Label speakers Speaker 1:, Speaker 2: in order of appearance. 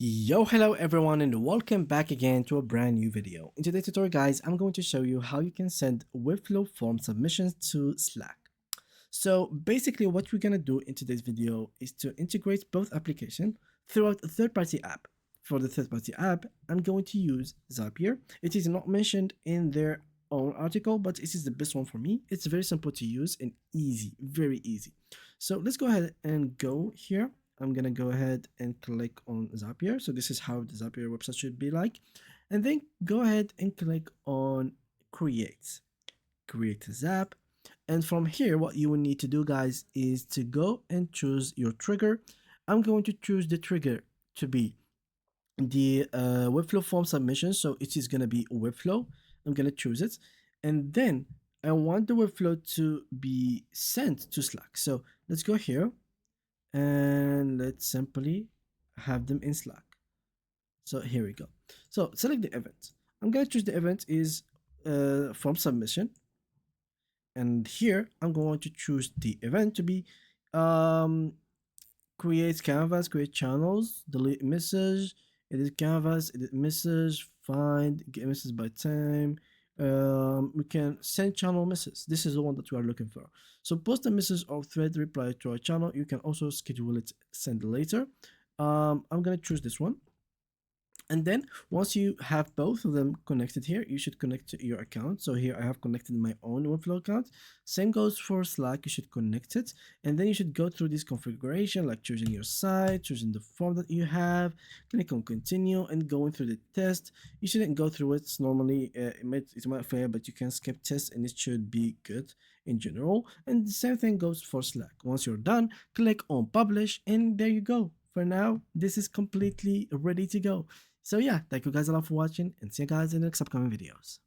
Speaker 1: Yo, hello everyone and welcome back again to a brand new video. In today's tutorial guys, I'm going to show you how you can send Webflow form submissions to Slack. So basically what we're going to do in today's video is to integrate both applications throughout a third-party app. For the third-party app, I'm going to use Zapier. It is not mentioned in their own article, but it is the best one for me. It's very simple to use and easy, very easy. So let's go ahead and go here. I'm gonna go ahead and click on Zapier. So this is how the Zapier website should be like. And then go ahead and click on create a Zap. And from here, what you will need to do, guys, is to go and choose your trigger. I'm going to choose the trigger to be the Webflow form submission. So it is going to be Webflow. I'm going to choose it. And then I want the Webflow to be sent to Slack. So let's go here and let's simply have them in Slack. So here we go. So select the event. I'm going to choose the event is form submission. And here I'm going to choose the event to be create canvas, create channels, delete message, edit canvas, edit message, find, get message by time. We can send channel message. This is the one that we are looking for. So post a message or thread reply to our channel. You can also schedule it, send later. I'm gonna choose this one. And then once you have both of them connected here, you should connect to your account. So here I have connected my own Webflow account. Same goes for Slack. You should connect it. And then you should go through this configuration, like choosing your site, choosing the form that you have, click on continue and going through the test. You shouldn't go through it. Normally it might fail, but you can skip test and it should be good in general. And the same thing goes for Slack. Once you're done, click on publish and there you go. For now, this is completely ready to go. So yeah, thank you guys a lot for watching and see you guys in the next upcoming videos.